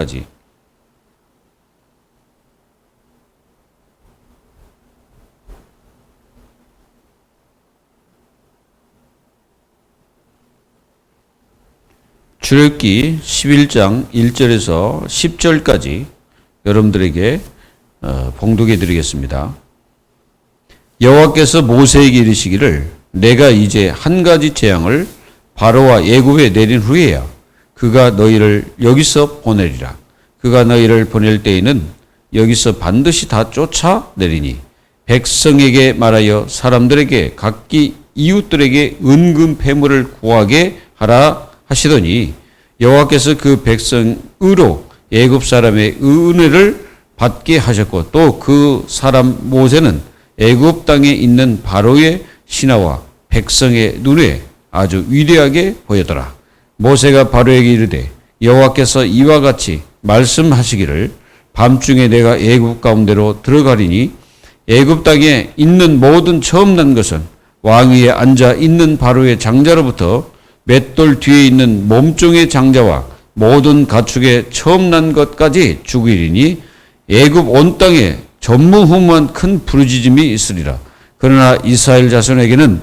까지. 출애굽기 11장 1절에서 10절까지 여러분들에게 봉독해 드리겠습니다. 여호와께서 모세에게 이르시기를 내가 이제 한 가지 재앙을 바로와 애굽에 내린 후에야 그가 너희를 여기서 보내리라. 그가 너희를 보낼 때에는 여기서 반드시 다 쫓아내리니 백성에게 말하여 사람들에게 각기 이웃들에게 은금 패물을 구하게 하라 하시더니 여호와께서 그 백성으로 애굽 사람의 은혜를 받게 하셨고 또 그 사람 모세는 애굽 땅에 있는 바로의 신하와 백성의 눈에 아주 위대하게 보였더라. 모세가 바로에게 이르되 여호와께서 이와 같이 말씀하시기를 밤중에 내가 애굽 가운데로 들어가리니 애굽 땅에 있는 모든 처음 난 것은 왕 위에 앉아 있는 바로의 장자로부터 맷돌 뒤에 있는 몸종의 장자와 모든 가축의 처음 난 것까지 죽이리니 애굽 온 땅에 전무후무한 큰 부르짖음이 있으리라. 그러나 이스라엘 자손에게는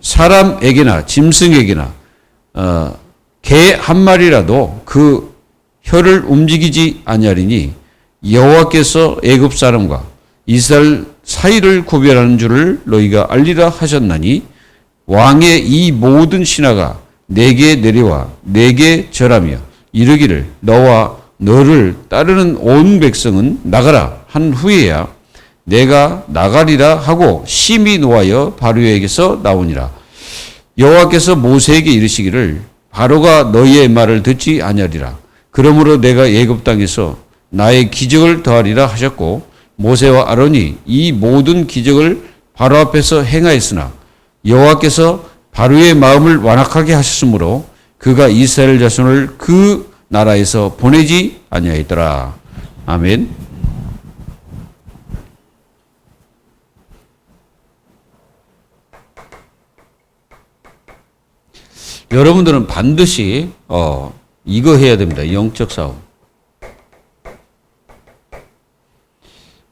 사람에게나 짐승에게나 개 한 마리라도 그 혀를 움직이지 아니하리니 여호와께서 애굽 사람과 이스라엘 사이를 구별하는 줄을 너희가 알리라 하셨나니 왕의 이 모든 신하가 내게 내려와 내게 절하며 이르기를 너와 너를 따르는 온 백성은 나가라 한 후에야 내가 나가리라 하고 심히 노하여 바로에게서 나오니라. 여호와께서 모세에게 이르시기를 바로가 너희의 말을 듣지 아니하리라. 그러므로 내가 애굽 땅에서 나의 기적을 더하리라 하셨고 모세와 아론이 이 모든 기적을 바로 앞에서 행하였으나 여호와께서 바로의 마음을 완악하게 하셨으므로 그가 이스라엘 자손을 그 나라에서 보내지 아니하였더라. 아멘. 여러분들은 반드시 이거 해야 됩니다. 영적 싸움.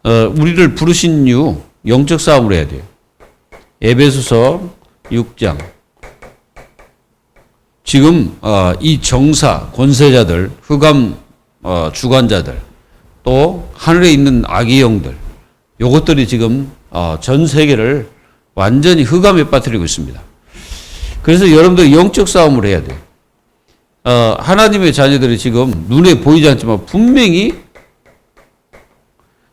우리를 부르신 이유 영적 싸움을 해야 돼요. 에베소서 6장. 지금 이 정사, 권세자들, 흑암 주관자들, 또 하늘에 있는 악의 영들, 요것들이 지금 전 세계를 완전히 흑암에 빠뜨리고 있습니다. 그래서 여러분들 영적 싸움을 해야 돼요. 하나님의 자녀들이 지금 눈에 보이지 않지만 분명히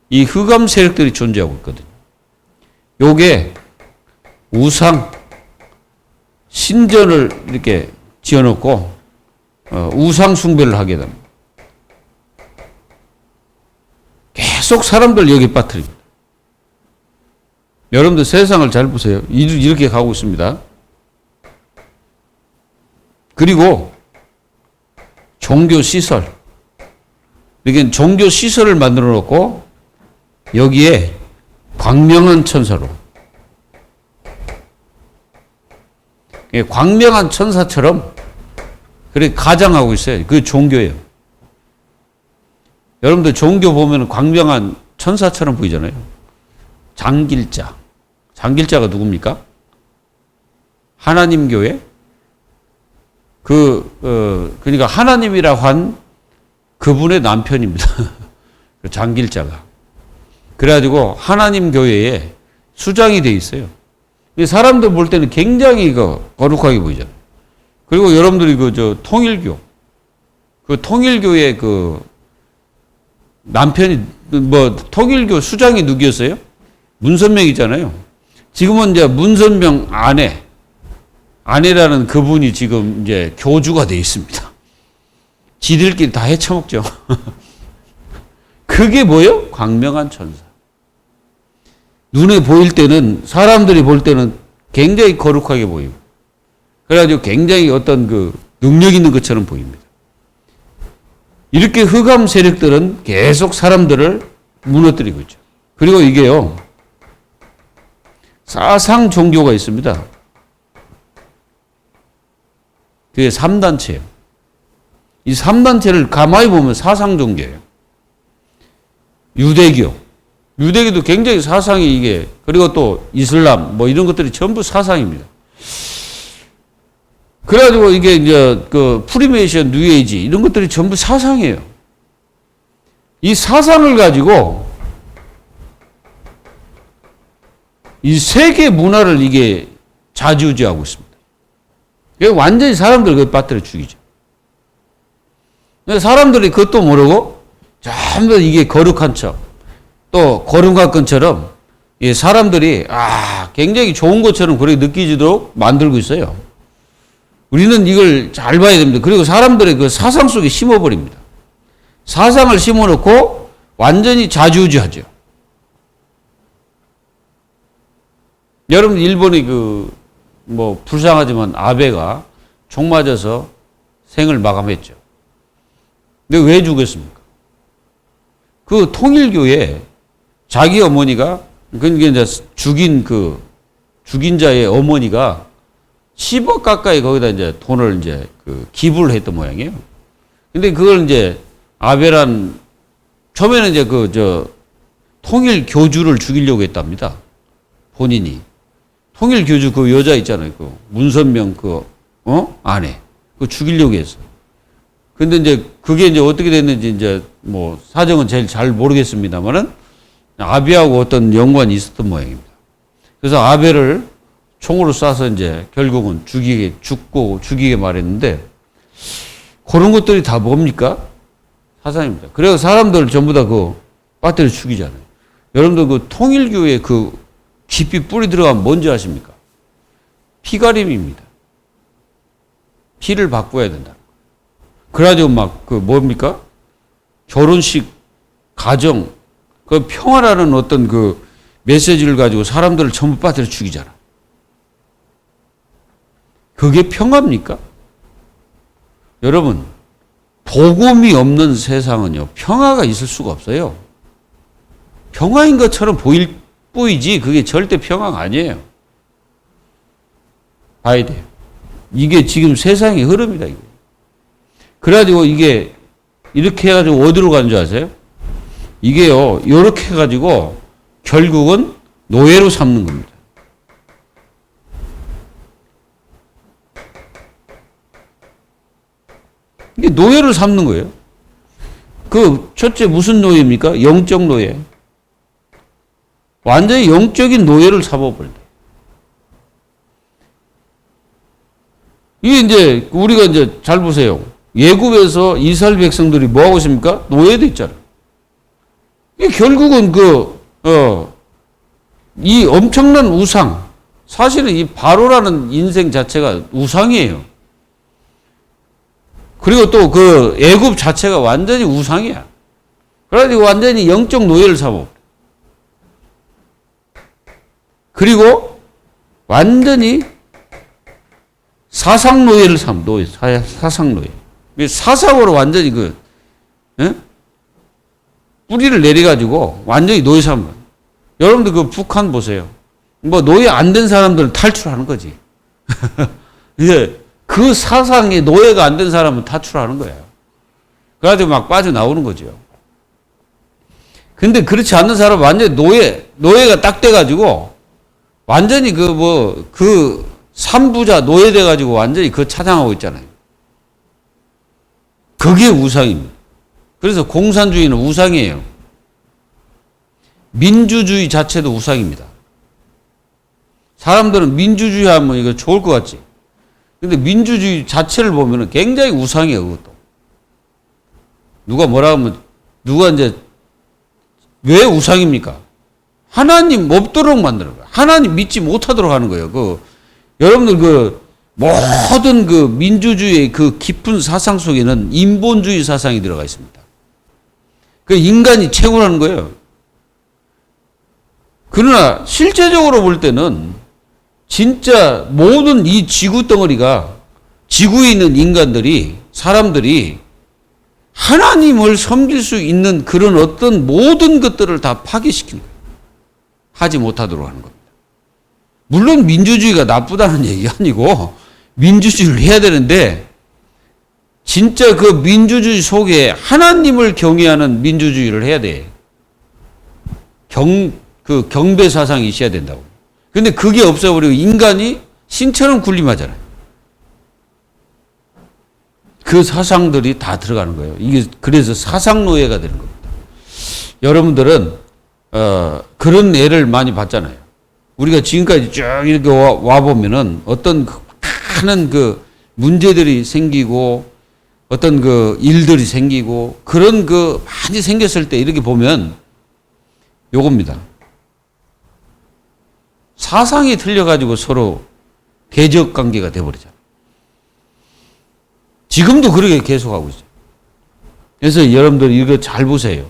이 흑암 세력들이 존재하고 있거든요. 요게 우상, 신전을 이렇게 지어놓고 우상 숭배를 하게 됩니다. 계속 사람들 여기 빠뜨립니다. 여러분들 세상을 잘 보세요. 이렇게 가고 있습니다. 그리고 종교 시설, 이렇게 종교 시설을 만들어 놓고 여기에 광명한 천사로, 광명한 천사처럼 그렇게 가장하고 있어요. 그게 종교예요. 여러분들 종교 보면 광명한 천사처럼 보이잖아요. 장길자. 장길자가 누굽니까? 하나님 교회? 그러니까 하나님이라고 한 그분의 남편입니다. 장길자가. 그래가지고 하나님 교회에 수장이 돼 있어요. 사람들 볼 때는 굉장히 거룩하게 보이잖아요. 그리고 여러분들이 통일교. 통일교의 남편이, 통일교 수장이 누구였어요? 문선명이잖아요. 지금은 이제 문선명 아내라는 그분이 지금 이제 교주가 돼 있습니다. 지들끼리 다 헤쳐먹죠. 그게 뭐예요? 광명한 천사. 눈에 보일 때는, 사람들이 볼 때는 굉장히 거룩하게 보이고, 그래가지고 굉장히 어떤 능력 있는 것처럼 보입니다. 이렇게 흑암 세력들은 계속 사람들을 무너뜨리고 있죠. 그리고 이게요, 사상 종교가 있습니다. 그게 3단체예요. 이 3단체를 가만히 보면 사상 종교예요. 유대교도 굉장히 사상이 이게, 그리고 또 이슬람 뭐 이런 것들이 전부 사상입니다. 그래가지고 이게 이제 그 프리메이션, 뉴에이지 이런 것들이 전부 사상이에요. 이 사상을 가지고 이 세계 문화를 이게 좌지우지하고 있습니다. 이게 완전히 사람들 그 빠뜨려 죽이죠. 사람들이 그것도 모르고 전부 이게 거룩한 척, 또 거룩한것처럼 사람들이 굉장히 좋은 것처럼 그렇게 느끼지도록 만들고 있어요. 우리는 이걸 잘 봐야 됩니다. 그리고 사람들의 그 사상 속에 심어버립니다. 사상을 심어놓고 완전히 좌지우지하죠. 여러분, 일본의 불쌍하지만 아베가 총 맞아서 생을 마감했죠. 근데 왜 죽었습니까? 그 통일교에 자기 어머니가, 그러니까 이제 죽인 자의 어머니가 10억 가까이 거기다 이제 돈을 이제 기부를 했던 모양이에요. 근데 그걸 이제 아베란, 처음에는 이제 통일교주를 죽이려고 했답니다. 본인이. 통일교주 그 여자 있잖아요. 그 문선명 아내. 그거 죽이려고 했어. 근데 이제 그게 이제 어떻게 됐는지 이제 뭐 사정은 제일 잘 모르겠습니다만은 아베하고 어떤 연관이 있었던 모양입니다. 그래서 아베를 총으로 쏴서 이제 결국은 죽이게 말했는데, 그런 것들이 다 뭡니까? 사상입니다. 그래서 사람들 전부 다 빠뜨려 죽이잖아요. 여러분들 그 통일교에 깊이 뿌리 들어가면 뭔지 아십니까? 피가림입니다. 피를 바꿔야 된다. 그래가지고 뭡니까? 결혼식, 가정, 그 평화라는 어떤 메시지를 가지고 사람들을 전부 빠뜨려 죽이잖아. 그게 평화입니까? 여러분, 복음이 없는 세상은요, 평화가 있을 수가 없어요. 평화인 것처럼 보이지, 그게 절대 평화가 아니에요. 봐야 돼요. 이게 지금 세상의 흐름이다, 이거. 그래가지고 이게, 이렇게 해가지고 어디로 가는 줄 아세요? 이게요, 요렇게 해가지고 결국은 노예로 삼는 겁니다. 이게 노예를 삼는 거예요. 첫째 무슨 노예입니까? 영적 노예. 완전히 영적인 노예를 삼아버린다. 이게 이제, 우리가 이제 잘 보세요. 예굽에서 이스라엘 백성들이 뭐 하고 있습니까? 노예도 있잖아요. 이게 결국은 이 엄청난 우상, 사실은 이 바로라는 인생 자체가 우상이에요. 그리고 또 애굽 자체가 완전히 우상이야. 그래가지고 완전히 영적 노예를 삼아. 그리고 완전히 사상 노예를 삼아. 사상 노예. 사상으로 완전히 뿌리를 내려가지고 완전히 노예 삼아. 여러분들 북한 보세요. 뭐 노예 안 된 사람들은 탈출하는 거지. 이제 그 사상에 노예가 안 된 사람은 탈출하는 거예요. 그래가지고 막 빠져나오는 거죠. 근데 그렇지 않는 사람은 완전히 노예가 딱 돼가지고 완전히 삼부자 노예 돼가지고 완전히 차장하고 있잖아요. 그게 우상입니다. 그래서 공산주의는 우상이에요. 민주주의 자체도 우상입니다. 사람들은 민주주의 하면 이거 좋을 것 같지. 근데 민주주의 자체를 보면 굉장히 우상이에요, 그것도. 누가 뭐라 하면, 누가 이제, 왜 우상입니까? 하나님 없도록 만드는 거예요. 하나님 믿지 못하도록 하는 거예요. 여러분들 모든 민주주의의 깊은 사상 속에는 인본주의 사상이 들어가 있습니다. 인간이 최고라는 거예요. 그러나 실제적으로 볼 때는 진짜 모든 이 지구 덩어리가, 지구에 있는 인간들이, 사람들이 하나님을 섬길 수 있는 그런 어떤 모든 것들을 다 파괴시킨 거예요. 하지 못하도록 하는 겁니다. 물론 민주주의가 나쁘다는 얘기가 아니고 민주주의를 해야 되는데 진짜 그 민주주의 속에 하나님을 경외하는 민주주의를 해야 돼. 경배 사상이 있어야 된다고. 근데 그게 없어버리고 인간이 신처럼 군림하잖아요. 그 사상들이 다 들어가는 거예요. 이게 그래서 사상 노예가 되는 겁니다. 여러분들은 그런 애를 많이 봤잖아요. 우리가 지금까지 쭉 이렇게 와 보면은 어떤 많은 그 문제들이 생기고 어떤 그 일들이 생기고 그런 그 많이 생겼을 때 이렇게 보면 요겁니다. 사상이 틀려가지고 서로 대적 관계가 돼버리잖아요. 지금도 그렇게 계속하고 있어요. 그래서 여러분들 이거 잘 보세요.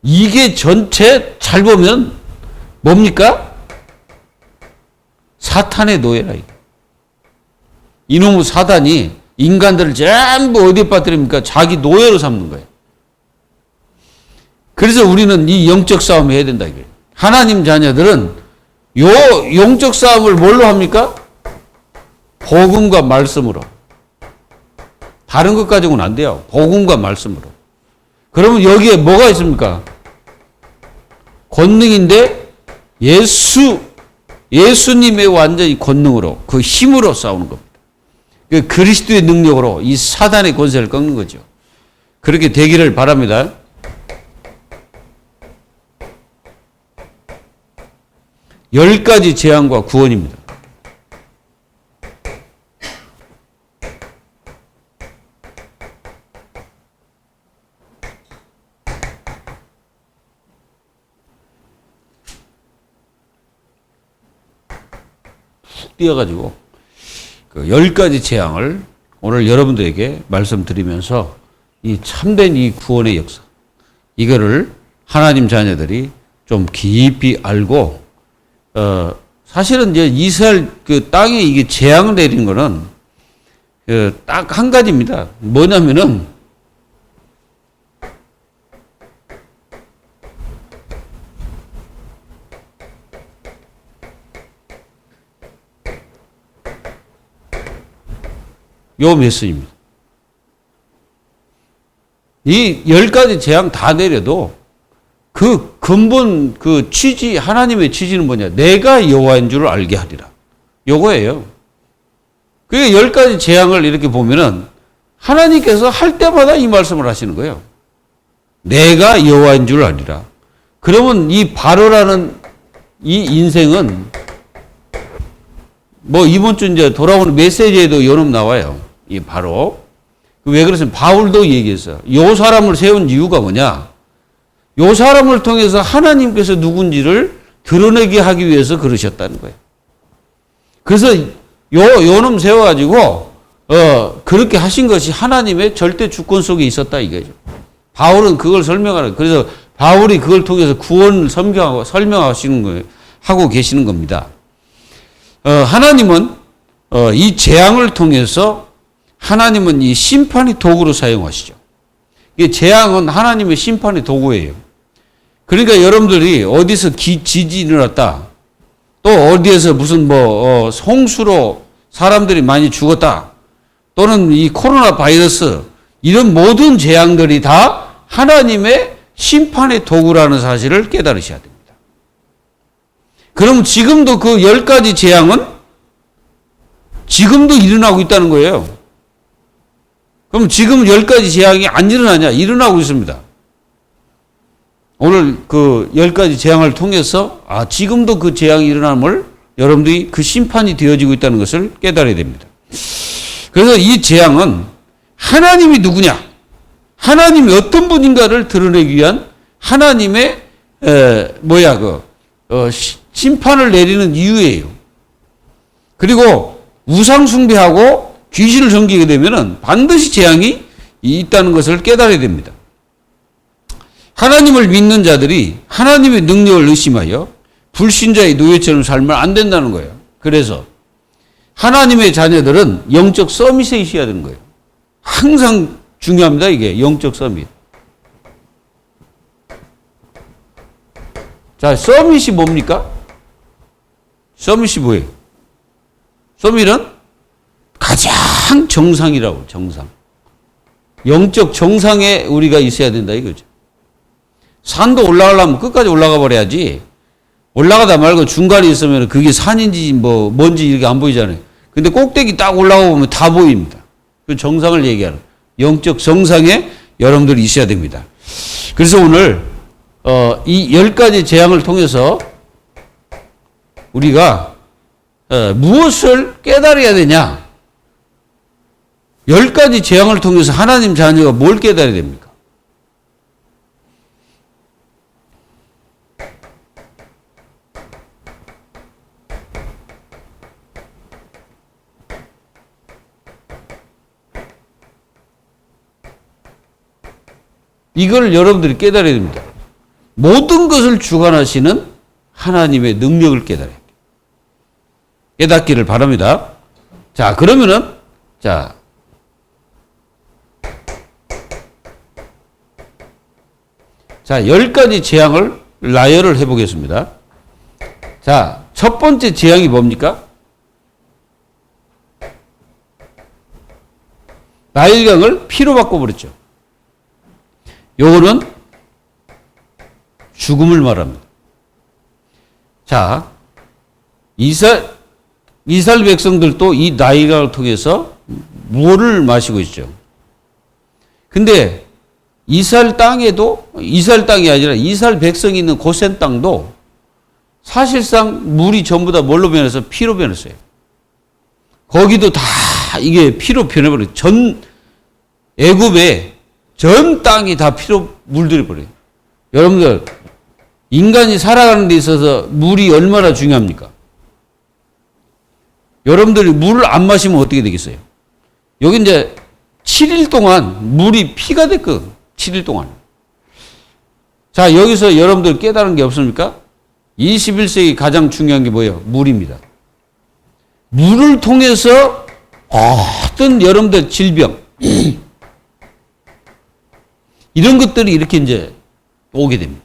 이게 전체 잘 보면 뭡니까? 사탄의 노예라. 이놈의 사단이 인간들을 전부 어디에 빠뜨립니까? 자기 노예로 삼는 거예요. 그래서 우리는 이 영적 싸움을 해야 된다 이거예요. 하나님 자녀들은 요 영적 싸움을 뭘로 합니까? 복음과 말씀으로. 다른 것 가지고는 안 돼요. 복음과 말씀으로. 그러면 여기에 뭐가 있습니까? 권능인데 예수님의 완전히 권능으로 그 힘으로 싸우는 겁니다. 그 그리스도의 능력으로 이 사단의 권세를 꺾는 거죠. 그렇게 되기를 바랍니다. 열 가지 재앙과 구원입니다. 훅 뛰어가지고 그 10가지 재앙을 오늘 여러분들에게 말씀드리면서 이 참된 이 구원의 역사, 이거를 하나님 자녀들이 좀 깊이 알고, 사실은 이제 이스라엘 그 땅에 이게 재앙을 내린 거는 딱 한 가지입니다. 뭐냐면은 요 메시지입니다. 이 10가지 재앙 다 내려도 그 근본 그 취지, 하나님의 취지는 뭐냐? 내가 여호와인 줄을 알게 하리라. 요거예요. 그게 10가지 재앙을 이렇게 보면은 하나님께서 할 때마다 이 말씀을 하시는 거예요. 내가 여호와인 줄 알리라. 그러면 이 바로라는 이 인생은 뭐 이번 주 이제 돌아오는 메시지에도 요놈 나와요. 이 바로. 왜 그러세요? 바울도 얘기했어요. 요 사람을 세운 이유가 뭐냐? 요 사람을 통해서 하나님께서 누군지를 드러내게 하기 위해서 그러셨다는 거예요. 그래서 요놈 세워가지고, 그렇게 하신 것이 하나님의 절대 주권 속에 있었다 이거죠. 바울은 그걸 설명하는, 그래서 바울이 그걸 통해서 구원을 설명하시는 거예요. 하고 계시는 겁니다. 하나님은, 이 재앙을 통해서 하나님은 이 심판의 도구로 사용하시죠. 이 재앙은 하나님의 심판의 도구예요. 그러니까 여러분들이 어디서 지진이 일어났다, 또 어디에서 무슨 홍수로 사람들이 많이 죽었다, 또는 이 코로나 바이러스, 이런 모든 재앙들이 다 하나님의 심판의 도구라는 사실을 깨달으셔야 됩니다. 그럼 지금도 그 10가지 재앙은 지금도 일어나고 있다는 거예요. 그럼 지금 10가지 재앙이 안 일어나냐? 일어나고 있습니다. 오늘 그 10가지 재앙을 통해서 지금도 그 재앙이 일어남을 여러분들이 그 심판이 되어지고 있다는 것을 깨달아야 됩니다. 그래서 이 재앙은 하나님이 누구냐? 하나님이 어떤 분인가를 드러내기 위한 하나님의 심판을 내리는 이유예요. 그리고 우상 숭배하고 귀신을 섬기게 되면은 반드시 재앙이 있다는 것을 깨달아야 됩니다. 하나님을 믿는 자들이 하나님의 능력을 의심하여 불신자의 노예처럼 살면 안 된다는 거예요. 그래서 하나님의 자녀들은 영적 서밋에 있어야 되는 거예요. 항상 중요합니다. 이게 영적 서밋. 자, 서밋이 뭡니까? 서밋이 뭐예요? 서밋은 가장 정상이라고, 정상. 영적 정상에 우리가 있어야 된다 이거죠. 산도 올라가려면 끝까지 올라가 버려야지. 올라가다 말고 중간에 있으면 그게 산인지 뭐 뭔지 이렇게 안 보이잖아요. 근데 꼭대기 딱 올라가 보면 다 보입니다. 그 정상을 얘기하는 영적 정상에 여러분들이 있어야 됩니다. 그래서 오늘 이 10가지 재앙을 통해서 우리가 무엇을 깨달아야 되냐? 10가지 재앙을 통해서 하나님 자녀가 뭘 깨달아야 됩니까? 이걸 여러분들이 깨달아야 됩니다. 모든 것을 주관하시는 하나님의 능력을 깨달아야 돼요. 깨닫기를 바랍니다. 자, 그러면은, 자, 자, 10가지 재앙을 나열을 해보겠습니다. 자, 첫 번째 재앙이 뭡니까? 나일강을 피로 바꿔버렸죠. 요거는 죽음을 말합니다. 자, 이스라엘 백성들도 이 나일강을 통해서 물을 마시고 있죠. 근데 이스라엘 땅에도, 이스라엘 땅이 아니라 이스라엘 백성이 있는 고센 땅도 사실상 물이 전부 다 뭘로 변해서 피로 변했어요. 거기도 다 이게 피로 변해버려요. 전 애굽에 전 땅이 다 피로 물들어 버려요. 여러분들, 인간이 살아가는 데 있어서 물이 얼마나 중요합니까? 여러분들이 물을 안 마시면 어떻게 되겠어요? 여기 이제 7일 동안 물이 피가 됐거든. 7일 동안. 자, 여기서 여러분들 깨달은 게 없습니까? 21세기 가장 중요한 게 뭐예요? 물입니다. 물을 통해서 어떤 여러분들 질병, 이런 것들이 이렇게 이제 오게 됩니다.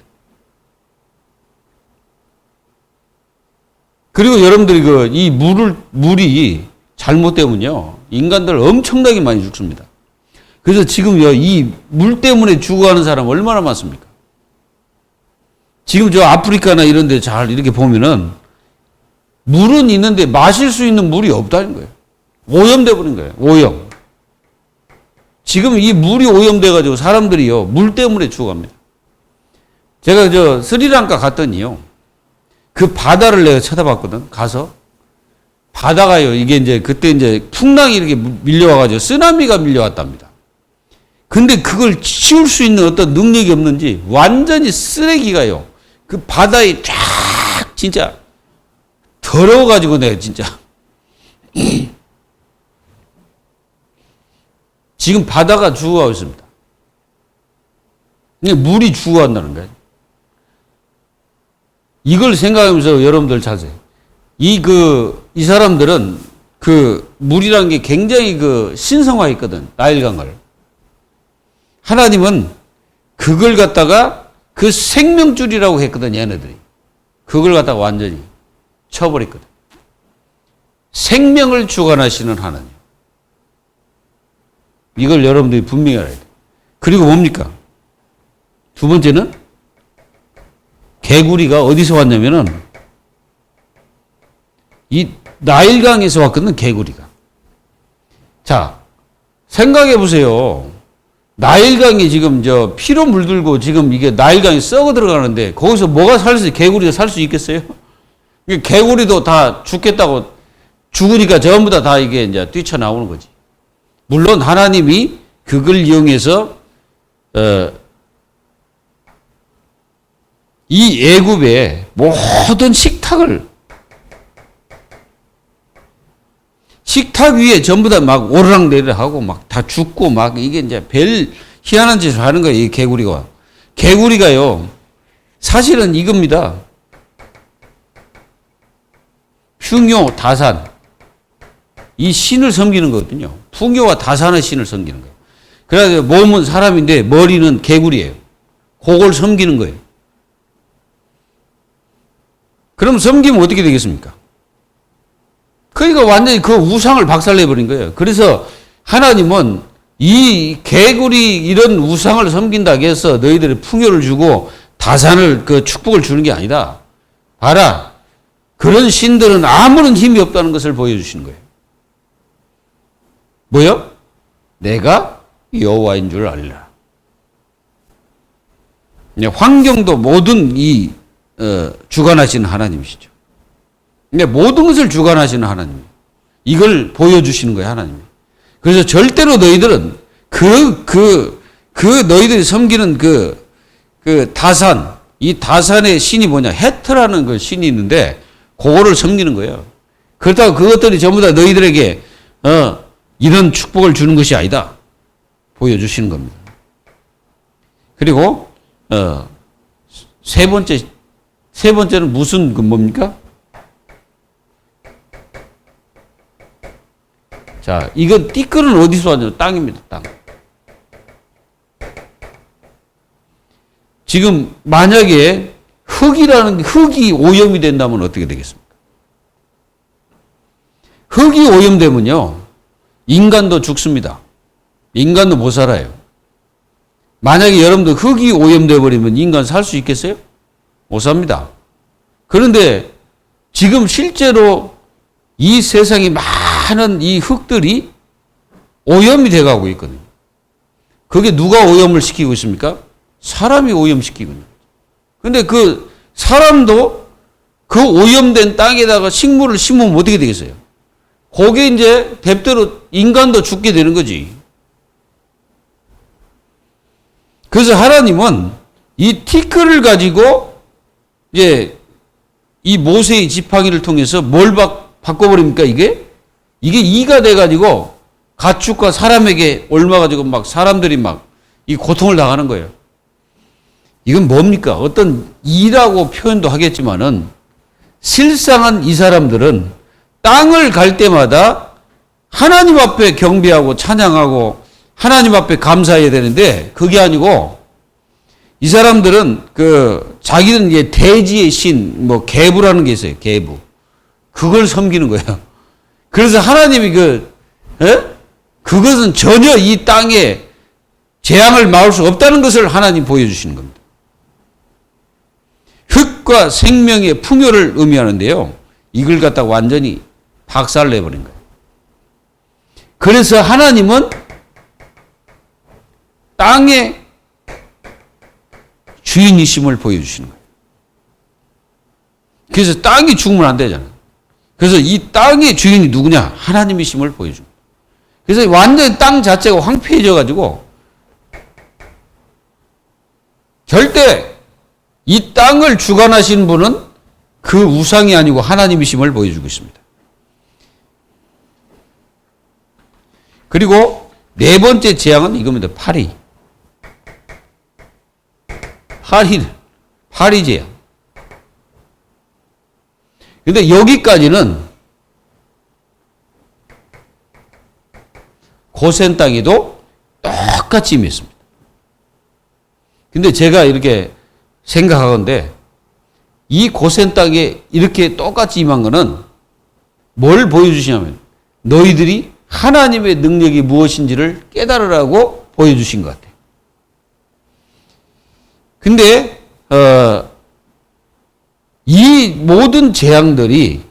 그리고 여러분들이 이 물이 잘못되면요, 인간들 엄청나게 많이 죽습니다. 그래서 지금요, 이 물 때문에 죽어가는 사람 얼마나 많습니까? 지금 저 아프리카나 이런 데 잘 이렇게 보면은 물은 있는데 마실 수 있는 물이 없다는 거예요. 오염돼 버린 거예요. 오염. 지금 이 물이 오염돼 가지고 사람들이요, 물 때문에 죽어갑니다. 제가 저 스리랑카 갔더니요, 그 바다를 내가 쳐다봤거든. 가서 바다가요, 이게 이제 그때 이제 풍랑이 이렇게 밀려와 가지고 쓰나미가 밀려왔답니다. 근데 그걸 치울 수 있는 어떤 능력이 없는지 완전히 쓰레기가요, 그 바다에 쫙 진짜 더러워가지고 내가 진짜 지금 바다가 죽어가고 있습니다. 물이 죽어간다는 거예요. 이걸 생각하면서 여러분들 자세히 이 사람들은 그 물이라는 게 굉장히 신성화했거든. 나일강을. 하나님은 그걸 갖다가 그 생명줄이라고 했거든, 얘네들이. 그걸 갖다가 완전히 쳐버렸거든. 생명을 주관하시는 하나님. 이걸 여러분들이 분명히 알아야 돼. 그리고 뭡니까? 두 번째는 개구리가 어디서 왔냐면은 이 나일강에서 왔거든, 개구리가. 자, 생각해 보세요. 나일강이 지금 저 피로 물들고 지금 이게 나일강이 썩어 들어가는데 거기서 뭐가 개구리가 살 수 있겠어요? 개구리도 다 죽겠다고 죽으니까 전부 다 이게 이제 뛰쳐나오는 거지. 물론 하나님이 그걸 이용해서 이 애굽의 모든 식탁 위에 전부 다 막 오르락내리락 하고 막 다 죽고 막 이게 이제 별 희한한 짓을 하는 거예요, 이 개구리가. 개구리가요, 사실은 이겁니다. 풍요, 다산. 이 신을 섬기는 거거든요. 풍요와 다산의 신을 섬기는 거예요. 그래서 몸은 사람인데 머리는 개구리예요. 그걸 섬기는 거예요. 그럼 섬기면 어떻게 되겠습니까? 그러니까 완전히 그 우상을 박살내버린 거예요. 그래서 하나님은 이 개구리 이런 우상을 섬긴다고 해서 너희들이 풍요를 주고 다산을 그 축복을 주는 게 아니다. 봐라. 그런 신들은 아무런 힘이 없다는 것을 보여주시는 거예요. 뭐요? 내가 여호와인 줄 알리라. 환경도 모든 주관하시는 하나님이시죠. 모든 것을 주관하시는 하나님. 이걸 보여주시는 거예요, 하나님이. 그래서 절대로 너희들은 너희들이 섬기는 다산, 이 다산의 신이 뭐냐? 헤트라는 그 신이 있는데, 그거를 섬기는 거예요. 그렇다고 그것들이 전부 다 너희들에게, 이런 축복을 주는 것이 아니다. 보여주시는 겁니다. 그리고, 세 번째는 무슨 뭡니까? 자, 이건 띠끌은 어디서 왔냐면 땅입니다, 땅. 지금 만약에 흙이 오염이 된다면 어떻게 되겠습니까? 흙이 오염되면요, 인간도 죽습니다. 인간도 못 살아요. 만약에 여러분들 흙이 오염돼 버리면 인간 살 수 있겠어요? 못 삽니다. 그런데 지금 실제로 이 세상에 많은 이 흙들이 오염이 돼가고 있거든요. 그게 누가 오염을 시키고 있습니까? 사람이 오염시키고 있는 거죠. 근데 그 사람도 그 오염된 땅에다가 식물을 심으면 어떻게 되겠어요? 거기에 이제 대대로 인간도 죽게 되는 거지. 그래서 하나님은 이 티끌을 가지고 이제 이 모세의 지팡이를 통해서 뭘 바꿔버립니까, 이게? 이게 이가 돼가지고 가축과 사람에게 옮아가지고 막 사람들이 막 이 고통을 당하는 거예요. 이건 뭡니까? 어떤 이라고 표현도 하겠지만은 실상은 이 사람들은 땅을 갈 때마다 하나님 앞에 경배하고 찬양하고 하나님 앞에 감사해야 되는데 그게 아니고 이 사람들은 자기는 이제 대지의 신, 계부라는 게 있어요. 계부. 그걸 섬기는 거예요. 그래서 하나님이 그것은 전혀 이 땅에 재앙을 막을 수 없다는 것을 하나님 보여주시는 겁니다. 흙과 생명의 풍요를 의미하는데요. 이걸 갖다가 완전히 박살을 내버린 거예요. 그래서 하나님은 땅의 주인이심을 보여주시는 거예요. 그래서 땅이 죽으면 안 되잖아요. 그래서 이 땅의 주인이 누구냐? 하나님이심을 보여줍니다. 그래서 완전히 땅 자체가 황폐해져가지고 절대 이 땅을 주관하시는 분은 그 우상이 아니고 하나님이심을 보여주고 있습니다. 그리고 네 번째 재앙은 이겁니다. 파리 재앙. 근데 여기까지는 고센 땅에도 똑같이 임했습니다. 근데 제가 이렇게 생각하건대 이 고센 땅에 이렇게 똑같이 임한 거는 뭘 보여주시냐면 너희들이 하나님의 능력이 무엇인지를 깨달으라고 보여주신 것 같아요. 근데 이 모든 재앙들이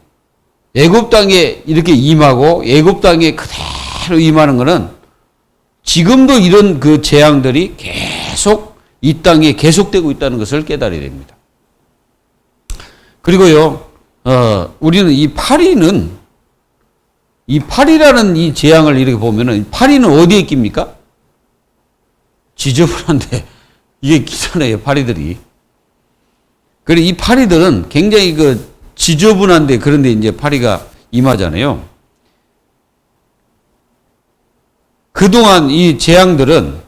애굽 땅에 이렇게 임하고 애굽 땅에 그대로 임하는 것은 지금도 이런 그 재앙들이 계속 이 땅에 계속되고 있다는 것을 깨달아야 됩니다. 그리고요, 우리는 이 파리라는 이 재앙을 이렇게 보면은 파리는 어디에 낍니까? 지저분한데 이게 끼잖아요, 파리들이. 그래, 이 파리들은 굉장히 지저분한데 그런데 이제 파리가 임하잖아요. 그동안 이 재앙들은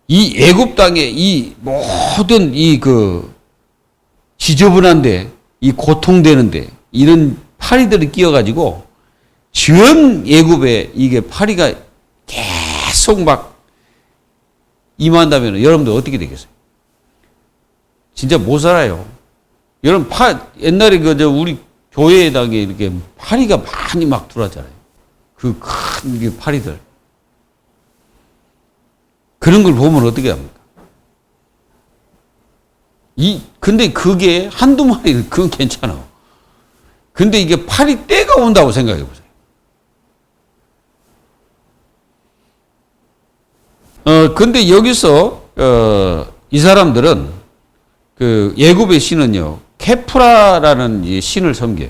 이 애굽 땅에 이 모든 지저분한데 이 고통되는데 이런 파리들이 끼어가지고 전 애굽에 이게 파리가 계속 막 임한다면 여러분들 어떻게 되겠어요? 진짜 못 살아요. 여러분 옛날에 우리 교회에다가 이렇게 파리가 많이 막 들어왔잖아요. 그 큰 파리들. 그런 걸 보면 어떻게 합니까? 근데 그게 한두 마리는 그건 괜찮아. 근데 이게 팔이 때가 온다고 생각해 보세요. 근데 여기서, 이 사람들은 그 예굽의 신은요, 케프라라는 이 신을 섬겨요.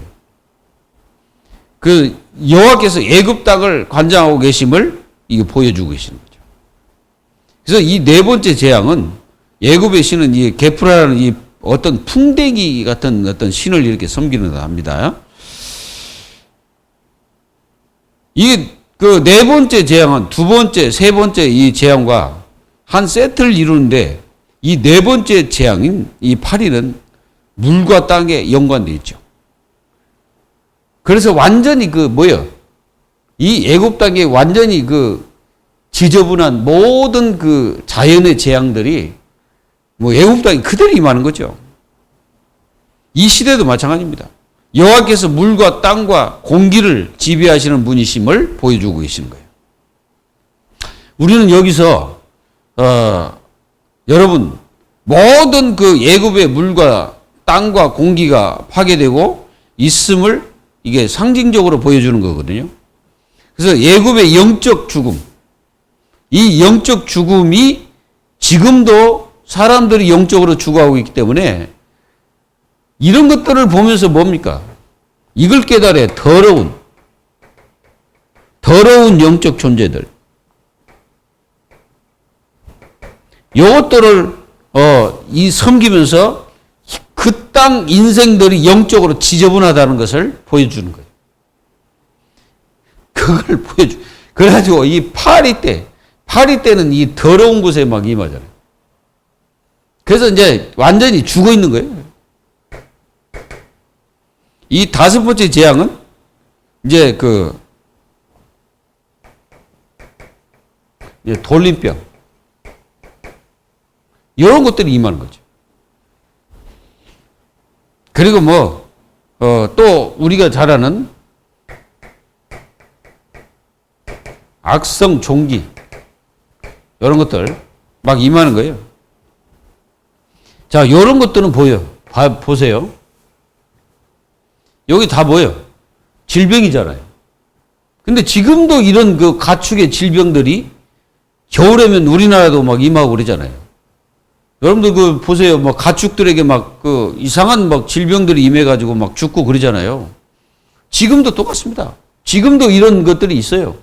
그 여호와께서 예굽 땅을 관장하고 계심을 이게 보여주고 계시는 거죠. 그래서 이 네 번째 재앙은 예굽의 신은 이 게프라라는 이 어떤 풍뎅이 같은 어떤 신을 이렇게 섬기는 합니다. 이 그 네 번째 재앙은 두 번째, 세 번째 이 재앙과 한 세트를 이루는데 이 네 번째 재앙인 이 8일은 물과 땅에 연관되어 있죠. 그래서 완전히 이 애굽 땅에 완전히 지저분한 모든 그 자연의 재앙들이 애굽 땅에 그대로 임하는 거죠. 이 시대도 마찬가지입니다. 여호와께서 물과 땅과 공기를 지배하시는 분이심을 보여주고 계시는 거예요. 우리는 여기서 여러분 모든 그 애굽의 물과 땅과 공기가 파괴되고 있음을 이게 상징적으로 보여주는 거거든요. 그래서 애굽의 영적 죽음, 이 영적 죽음이 지금도 사람들이 영적으로 죽어가고 있기 때문에 이런 것들을 보면서 뭡니까? 이걸 깨달아야 더러운 영적 존재들. 이것들을 이 섬기면서 그 땅 인생들이 영적으로 지저분하다는 것을 보여주는 거예요. 그걸 그래가지고 이 파리 때는 이 더러운 곳에 막 임하잖아요. 그래서 이제 완전히 죽어 있는 거예요. 이 다섯 번째 재앙은 이제 이제 돌림병. 이런 것들이 임하는 거죠. 그리고 또 우리가 잘 아는 악성 종기. 이런 것들 막 임하는 거예요. 자, 이런 것들은 보세요. 여기 다 뭐예요? 질병이잖아요. 근데 지금도 이런 그 가축의 질병들이 겨울에면 우리나라도 막 임하고 그러잖아요. 여러분들 보세요. 가축들에게 이상한 질병들이 임해가지고 막 죽고 그러잖아요. 지금도 똑같습니다. 지금도 이런 것들이 있어요.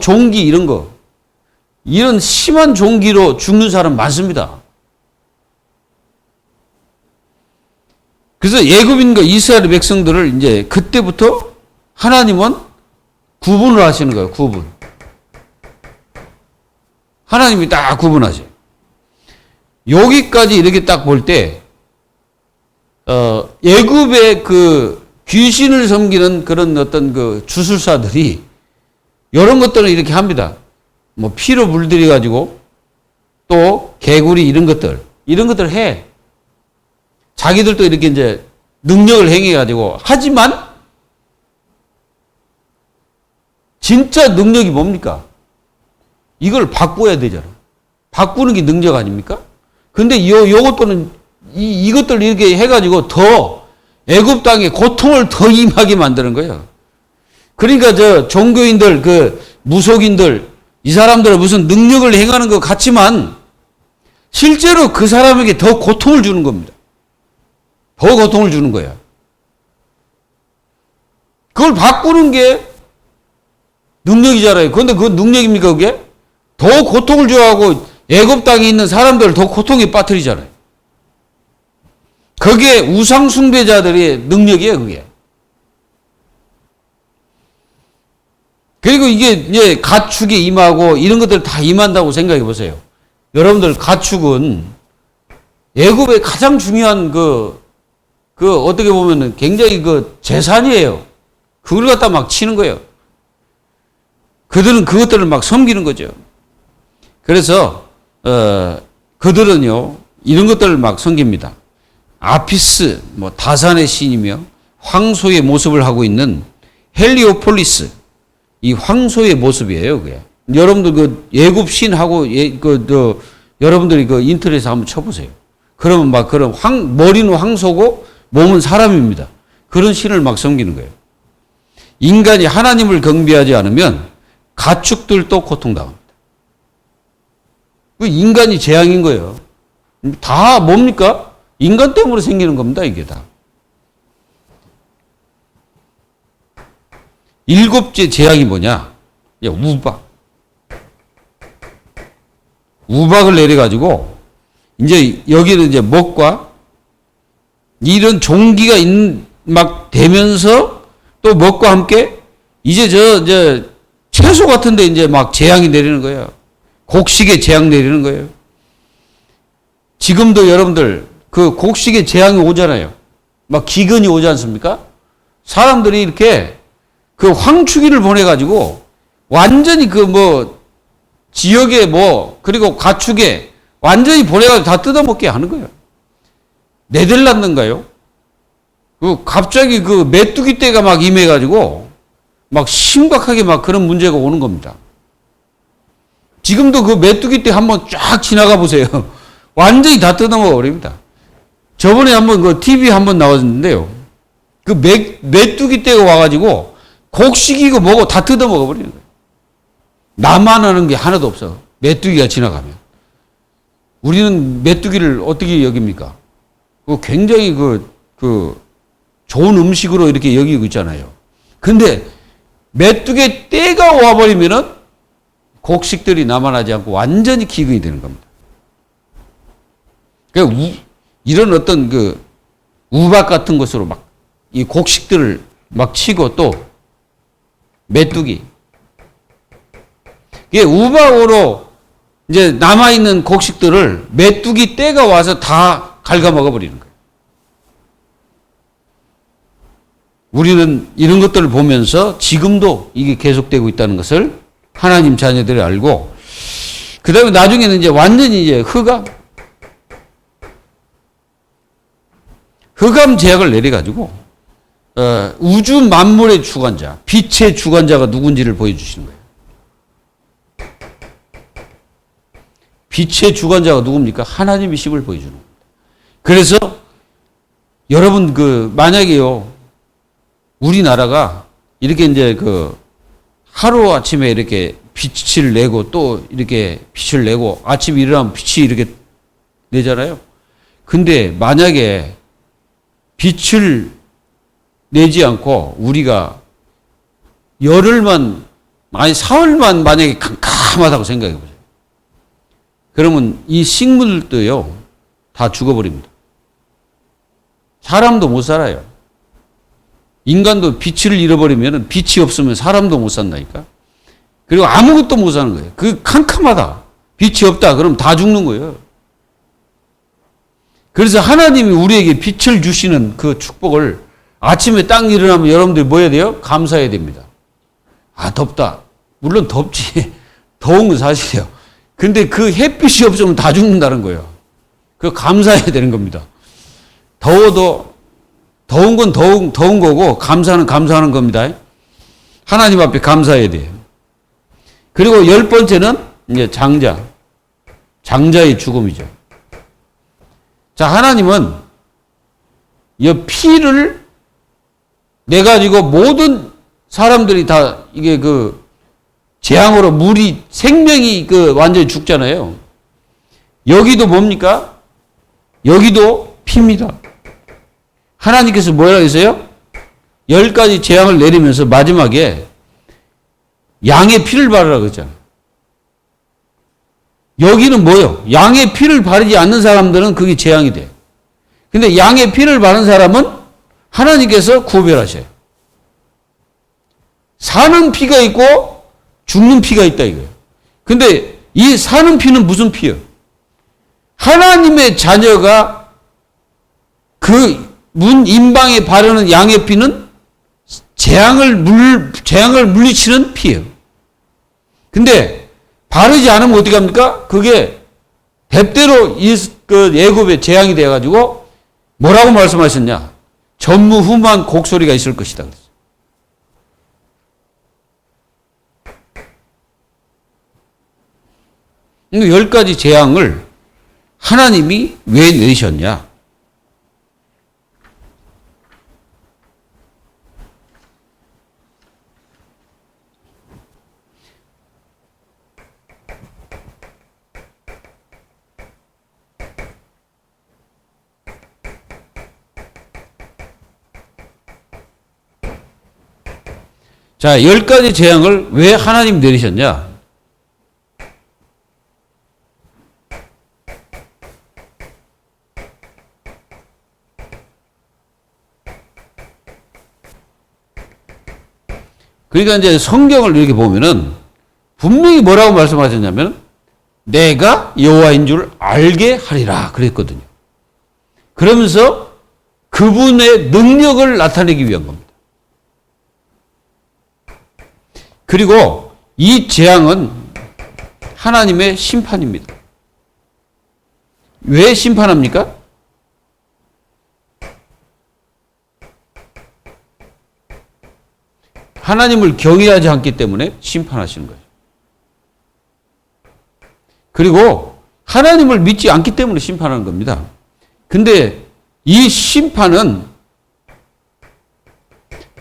종기 이런 거. 이런 심한 종기로 죽는 사람 많습니다. 그래서 애굽인과 이스라엘 백성들을 이제 그때부터 하나님은 구분을 하시는 거예요. 구분. 하나님이 딱 구분하세요. 여기까지 이렇게 딱 볼 때, 애굽의 귀신을 섬기는 그런 어떤 주술사들이 이런 것들을 이렇게 합니다. 피로 물들여가지고 또 개구리 이런 것들 해. 자기들도 이렇게 이제 능력을 행해가지고 하지만 진짜 능력이 뭡니까? 이걸 바꿔야 되잖아. 바꾸는 게 능력 아닙니까? 근데 요것들은 이것들 이렇게 해가지고 더 애굽 땅에 고통을 더 임하게 만드는 거예요. 그러니까 종교인들 무속인들 이 사람들은 무슨 능력을 행하는 것 같지만 실제로 그 사람에게 더 고통을 주는 겁니다. 더 고통을 주는 거야. 그걸 바꾸는 게 능력이잖아요. 그런데 그 능력입니까, 그게? 더 고통을 줘하고 애굽 땅에 있는 사람들을 더 고통에 빠뜨리잖아요. 그게 우상 숭배자들의 능력이에요, 그게. 그리고 이게 이제 가축이 임하고 이런 것들 다 임한다고 생각해 보세요. 여러분들 가축은 애굽의 가장 중요한 어떻게 보면은 굉장히 재산이에요. 그걸 갖다 막 치는 거예요. 그들은 그것들을 막 섬기는 거죠. 그래서, 그들은요, 이런 것들을 막 섬깁니다. 아피스, 다산의 신이며 황소의 모습을 하고 있는 헬리오폴리스. 이 황소의 모습이에요, 그게. 여러분들 그 예굽 신하고 여러분들이 그 인터넷에 한번 쳐보세요. 그러면 막 그런 머리는 황소고 몸은 사람입니다. 그런 신을 막 섬기는 거예요. 인간이 하나님을 경배하지 않으면 가축들도 고통당합니다. 그 인간이 재앙인 거예요. 다 뭡니까? 인간 때문에 생기는 겁니다, 이게 다. 일곱째 재앙이 뭐냐? 우박. 우박을 내려가지고, 이제 여기는 이제 먹과 이런 종기가 막 되면서 또 먹과 함께 이제 이제 채소 같은데 이제 막 재앙이 내리는 거예요. 곡식에 재앙 내리는 거예요. 지금도 여러분들 그 곡식에 재앙이 오잖아요. 막 기근이 오지 않습니까? 사람들이 이렇게 그 황축기를 보내가지고 완전히 그 지역에 그리고 가축에 완전히 보내가지고 다 뜯어먹게 하는 거예요. 네덜란드인가요? 갑자기 그 메뚜기 떼가 막 임해가지고 막 심각하게 막 그런 문제가 오는 겁니다. 지금도 그 메뚜기 떼 한번 쫙 지나가 보세요. 완전히 다 뜯어먹어 버립니다. 저번에 한번 그 TV 한번 나왔는데요. 그 메뚜기 떼가 와가지고 곡식이 이거 뭐고 다 뜯어먹어 버리는 거예요. 나만 하는 게 하나도 없어. 메뚜기가 지나가면. 우리는 메뚜기를 어떻게 여깁니까? 굉장히 좋은 음식으로 이렇게 여기고 있잖아요. 근데 메뚜기 떼가 와버리면은 곡식들이 남아나지 않고 완전히 기근이 되는 겁니다. 그러니까 이런 어떤 우박 같은 것으로 막 이 곡식들을 막 치고 또 메뚜기. 이게 우박으로 이제 남아있는 곡식들을 메뚜기 떼가 와서 다 갉아먹어 버리는 거예요. 우리는 이런 것들을 보면서 지금도 이게 계속되고 있다는 것을 하나님 자녀들이 알고, 그 다음에 나중에는 이제 완전히 이제 흑암 제약을 내려가지고, 우주 만물의 주관자, 빛의 주관자가 누군지를 보여주시는 거예요. 빛의 주관자가 누굽니까? 하나님이심을 보여주는 겁니다. 그래서 여러분 만약에요, 우리나라가 이렇게 이제 하루 아침에 이렇게 빛을 내고 또 이렇게 빛을 내고 아침에 일어나면 빛이 이렇게 내잖아요. 근데 만약에 빛을 내지 않고 우리가 사흘만 만약에 캄캄하다고 생각해 보세요. 그러면 이 식물들도요, 다 죽어버립니다. 사람도 못 살아요. 인간도 빛을 잃어버리면 빛이 없으면 사람도 못 산다니까. 그리고 아무것도 못 사는 거예요. 캄캄하다. 빛이 없다. 그럼 다 죽는 거예요. 그래서 하나님이 우리에게 빛을 주시는 그 축복을 아침에 딱 일어나면 여러분들이 뭐 해야 돼요? 감사해야 됩니다. 덥다. 물론 덥지. 더운 건 사실이에요. 근데 그 햇빛이 없으면 다 죽는다는 거예요. 감사해야 되는 겁니다. 더워도 더운 건 더운 거고 감사는 감사하는 겁니다. 하나님 앞에 감사해야 돼요. 그리고 10번째는 이제 장자의 죽음이죠. 자, 하나님은 이 피를 내 가지고 모든 사람들이 다 이게 재앙으로 생명이 완전히 죽잖아요. 여기도 뭡니까? 여기도 피입니다. 하나님께서 뭐라고 했어요? 10가지 재앙을 내리면서 마지막에 양의 피를 바르라고 그랬잖아요. 여기는 뭐요? 양의 피를 바르지 않는 사람들은 그게 재앙이 돼요. 근데 양의 피를 바른 사람은 하나님께서 구별하셔요. 사는 피가 있고 죽는 피가 있다 이거예요. 근데 이 사는 피는 무슨 피예요? 하나님의 자녀가 문 임방에 바르는 양의 피는 재앙을 물리치는 피예요. 근데 바르지 않으면 어떻게 합니까? 그게 대대로 예굽의 재앙이 되어가지고 뭐라고 말씀하셨냐? 전무후무한 곡소리가 있을 것이다. 10가지 재앙을 하나님이 왜 내리셨냐? 자, 10가지 재앙을 왜 하나님 내리셨냐? 그러니까 이제 성경을 이렇게 보면은 분명히 뭐라고 말씀하셨냐면 내가 여호와인 줄 알게 하리라 그랬거든요. 그러면서 그분의 능력을 나타내기 위한 겁니다. 그리고 이 재앙은 하나님의 심판입니다. 왜 심판합니까? 하나님을 경외하지 않기 때문에 심판하시는 거예요. 그리고 하나님을 믿지 않기 때문에 심판하는 겁니다. 근데 이 심판은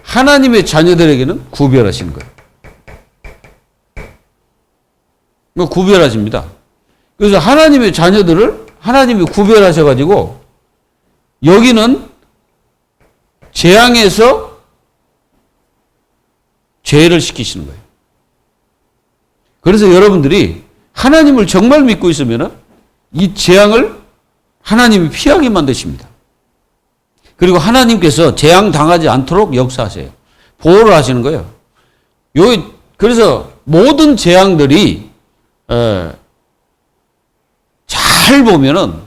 하나님의 자녀들에게는 구별하시는 거예요. 구별하십니다. 그래서 하나님의 자녀들을 하나님이 구별하셔가지고 여기는 재앙에서 죄를 시키시는 거예요. 그래서 여러분들이 하나님을 정말 믿고 있으면 이 재앙을 하나님이 피하게 만드십니다. 그리고 하나님께서 재앙 당하지 않도록 역사하세요. 보호를 하시는 거예요. 그래서 모든 재앙들이 잘 보면은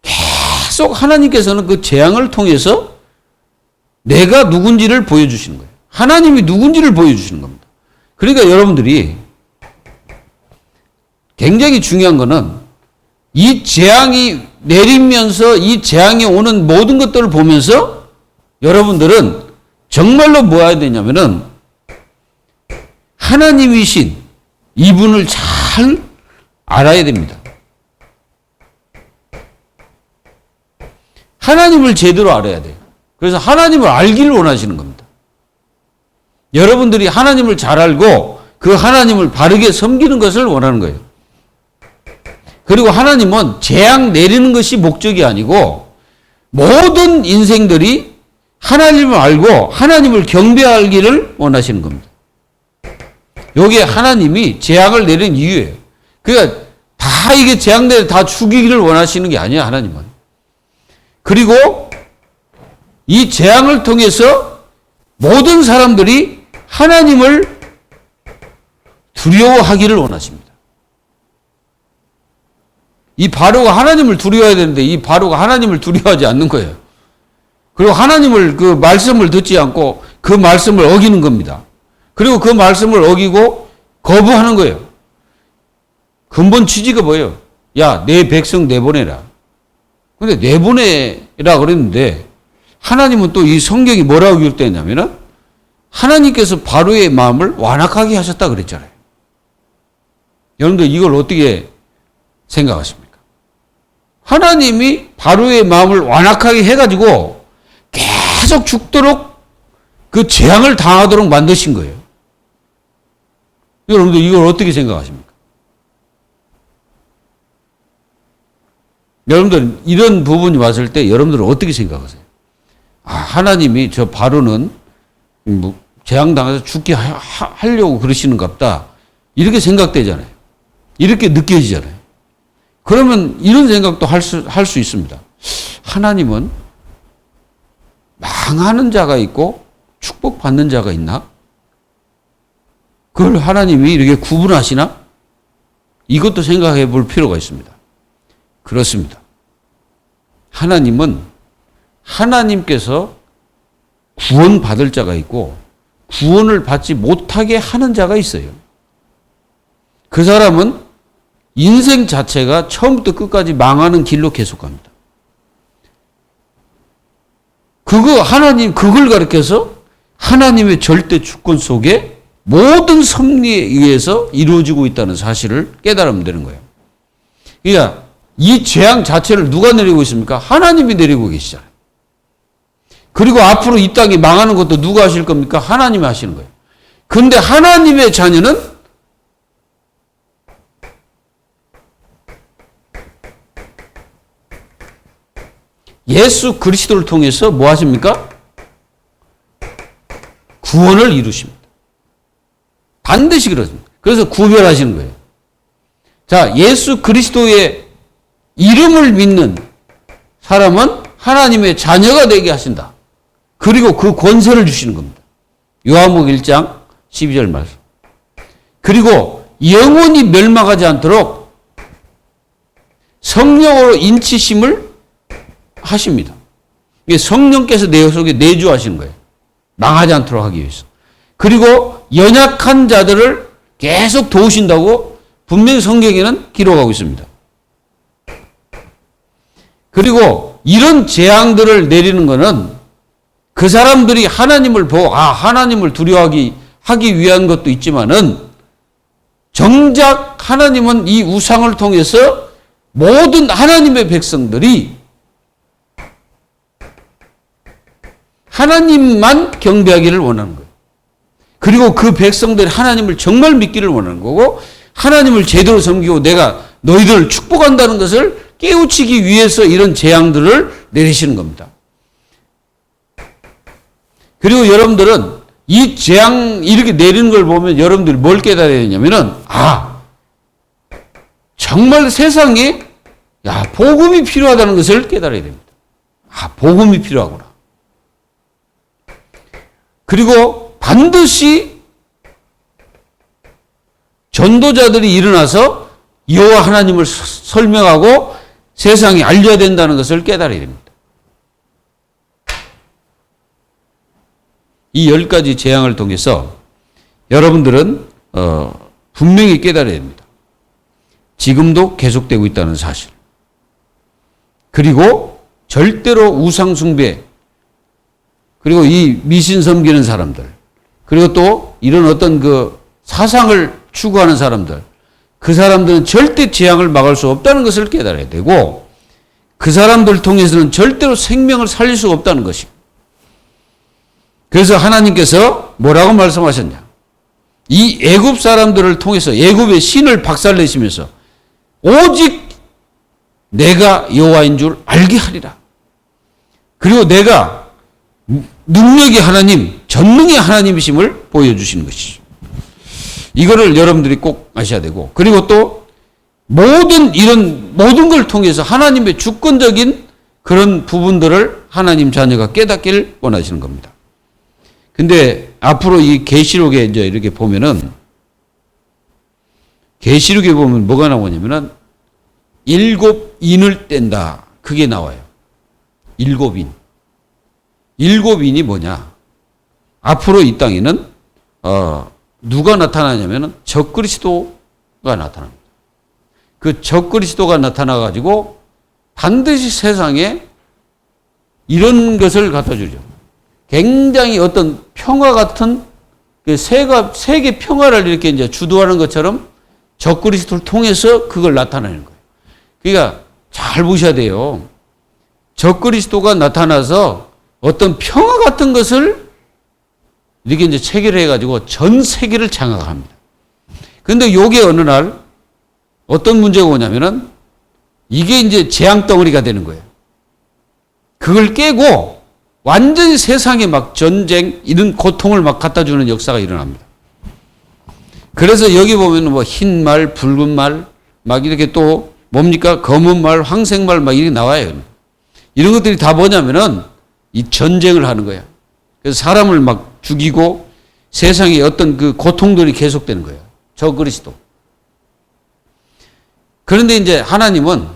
계속 하나님께서는 그 재앙을 통해서 내가 누군지를 보여주시는 거예요. 하나님이 누군지를 보여주시는 겁니다. 그러니까 여러분들이 굉장히 중요한 거는 이 재앙이 내리면서 이 재앙이 오는 모든 것들을 보면서 여러분들은 정말로 뭐 해야 되냐면은 하나님이신 이분을 잘 알아야 됩니다. 하나님을 제대로 알아야 돼요. 그래서 하나님을 알기를 원하시는 겁니다. 여러분들이 하나님을 잘 알고 그 하나님을 바르게 섬기는 것을 원하는 거예요. 그리고 하나님은 재앙 내리는 것이 목적이 아니고 모든 인생들이 하나님을 알고 하나님을 경배하기를 원하시는 겁니다. 여기에 하나님이 재앙을 내리는 이유예요. 그러니까 다 이게 재앙 내려 다 죽이기를 원하시는 게 아니야, 하나님은. 그리고 이 재앙을 통해서 모든 사람들이 하나님을 두려워하기를 원하십니다. 이 바로가 하나님을 두려워해야 되는데 이 바로가 하나님을 두려워하지 않는 거예요. 그리고 하나님을 그 말씀을 듣지 않고 그 말씀을 어기는 겁니다. 그리고 그 말씀을 어기고 거부하는 거예요. 근본 취지가 뭐예요? 야, 내 백성 내보내라. 근데 내보내라 그랬는데 하나님은 또 이 성경이 뭐라고 기록되었냐면은 하나님께서 바로의 마음을 완악하게 하셨다 그랬잖아요. 여러분들 이걸 어떻게 생각하십니까? 하나님이 바로의 마음을 완악하게 해가지고 계속 죽도록 그 재앙을 당하도록 만드신 거예요. 여러분들 이걸 어떻게 생각하십니까? 여러분들 이런 부분이 왔을 때 여러분들은 어떻게 생각하세요? 아, 하나님이 저 바로는 뭐 재앙 당해서 죽게 하려고 그러시는갑다. 이렇게 생각되잖아요. 이렇게 느껴지잖아요. 그러면 이런 생각도 할 수 있습니다. 하나님은 망하는 자가 있고 축복받는 자가 있나? 그걸 하나님이 이렇게 구분하시나? 이것도 생각해 볼 필요가 있습니다. 그렇습니다. 하나님은 하나님께서 구원받을 자가 있고 구원을 받지 못하게 하는 자가 있어요. 그 사람은 인생 자체가 처음부터 끝까지 망하는 길로 계속 갑니다. 하나님 그걸 가르쳐서 하나님의 절대 주권 속에 모든 섭리에 의해서 이루어지고 있다는 사실을 깨달으면 되는 거예요. 그러니까 이 재앙 자체를 누가 내리고 있습니까? 하나님이 내리고 계시잖아요. 그리고 앞으로 이 땅이 망하는 것도 누가 하실 겁니까? 하나님이 하시는 거예요. 근데 하나님의 자녀는 예수 그리스도를 통해서 뭐 하십니까? 구원을 이루십니다. 반드시 그렇습니다. 그래서 구별하시는 거예요. 자, 예수 그리스도의 이름을 믿는 사람은 하나님의 자녀가 되게 하신다. 그리고 그 권세를 주시는 겁니다. 요한복음 1장 12절 말씀. 그리고 영원히 멸망하지 않도록 성령으로 인치심을 하십니다. 이게 성령께서 내 속에 내주하시는 거예요. 망하지 않도록 하기 위해서. 그리고 연약한 자들을 계속 도우신다고 분명히 성경에는 기록하고 있습니다. 그리고 이런 재앙들을 내리는 것은 그 사람들이 하나님을 보고 하나님을 두려워하기 위한 것도 있지만은 정작 하나님은 이 우상을 통해서 모든 하나님의 백성들이 하나님만 경배하기를 원하는 거예요. 그리고 그 백성들이 하나님을 정말 믿기를 원하는 거고 하나님을 제대로 섬기고 내가 너희들을 축복한다는 것을 깨우치기 위해서 이런 재앙들을 내리시는 겁니다. 그리고 여러분들은 이 재앙 이렇게 내리는 걸 보면 여러분들이 뭘 깨달아야 되냐면은 정말 세상에 복음이 필요하다는 것을 깨달아야 됩니다. 복음이 필요하구나. 그리고 반드시 전도자들이 일어나서 여호와 하나님을 설명하고 세상에 알려야 된다는 것을 깨달아야 됩니다. 이 10가지 재앙을 통해서 여러분들은 분명히 깨달아야 됩니다. 지금도 계속되고 있다는 사실. 그리고 절대로 우상 숭배, 그리고 이 미신 섬기는 사람들, 그리고 또 이런 어떤 그 사상을 추구하는 사람들, 그 사람들은 절대 재앙을 막을 수 없다는 것을 깨달아야 되고 그 사람들 통해서는 절대로 생명을 살릴 수가 없다는 것입니다. 그래서 하나님께서 뭐라고 말씀하셨냐? 이 애굽 사람들을 통해서 애굽의 신을 박살내시면서 오직 내가 여호와인 줄 알게 하리라. 그리고 내가 능력의 하나님, 전능의 하나님이심을 보여주시는 것이죠. 이거를 여러분들이 꼭 아셔야 되고, 그리고 또 모든 걸 통해서 하나님의 주권적인 그런 부분들을 하나님 자녀가 깨닫기를 원하시는 겁니다. 근데 앞으로 이 계시록에 이제 이렇게 보면은 계시록에 보면 뭐가 나오냐면은 7인을 뗀다. 그게 나와요. 7인. 7인이 뭐냐? 앞으로 이 땅에는 누가 나타나냐면은 적그리스도가 나타납니다. 그 적그리스도가 나타나 가지고 반드시 세상에 이런 것을 갖다 주죠. 굉장히 어떤 평화 같은 세계 평화를 이렇게 이제 주도하는 것처럼 적그리스도를 통해서 그걸 나타내는 거예요. 그러니까 잘 보셔야 돼요. 적그리스도가 나타나서 어떤 평화 같은 것을 이렇게 이제 체결해 가지고 전 세계를 장악합니다. 그런데 요게 어느 날 어떤 문제가 오냐면은 이게 이제 재앙 덩어리가 되는 거예요. 그걸 깨고 완전히 세상에 막 전쟁 이런 고통을 막 갖다 주는 역사가 일어납니다. 그래서 여기 보면은 뭐 흰 말, 붉은 말, 막 이렇게 또 뭡니까? 검은 말, 황색 말 막 이렇게 나와요. 이런 것들이 다 뭐냐면은 이 전쟁을 하는 거야. 그래서 사람을 막 죽이고 세상에 어떤 그 고통들이 계속되는 거예요. 저 그리스도. 그런데 이제 하나님은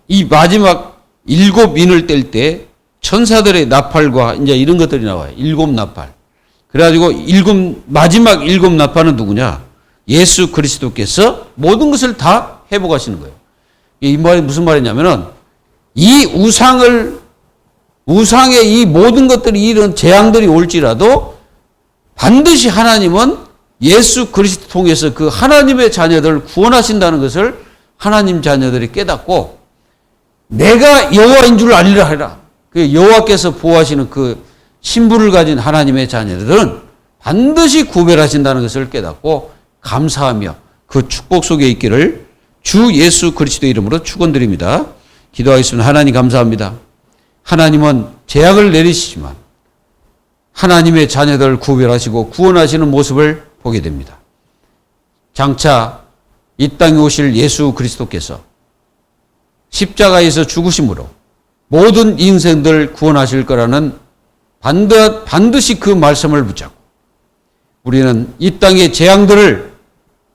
이 마지막 7인을 뗄 때 천사들의 나팔과 이제 이런 것들이 나와요. 7 나팔. 그래가지고 마지막 7 나팔은 누구냐? 예수 그리스도께서 모든 것을 다 회복하시는 거예요. 이 말이 무슨 말이냐면은 이 우상의 이 모든 것들이 이런 재앙들이 올지라도 반드시 하나님은 예수 그리스도 통해서 그 하나님의 자녀들을 구원하신다는 것을 하나님 자녀들이 깨닫고 내가 여호와인 줄 알리라 하라. 그 여호와께서 보호하시는 그 신분을 가진 하나님의 자녀들은 반드시 구별하신다는 것을 깨닫고 감사하며 그 축복 속에 있기를 주 예수 그리스도 이름으로 축원드립니다. 기도하겠습니다. 하나님 감사합니다. 하나님은 재앙을 내리시지만 하나님의 자녀들을 구별하시고 구원하시는 모습을 보게 됩니다. 장차 이 땅에 오실 예수 그리스도께서 십자가에서 죽으심으로 모든 인생들 구원하실 거라는 반드시 그 말씀을 붙잡고 우리는 이 땅의 재앙들을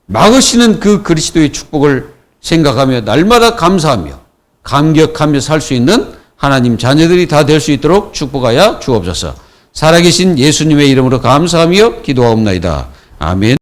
막으시는 그 그리스도의 축복을 생각하며 날마다 감사하며 감격하며 살 수 있는 하나님 자녀들이 다 될 수 있도록 축복하여 주옵소서. 살아계신 예수님의 이름으로 감사하며 기도하옵나이다. 아멘.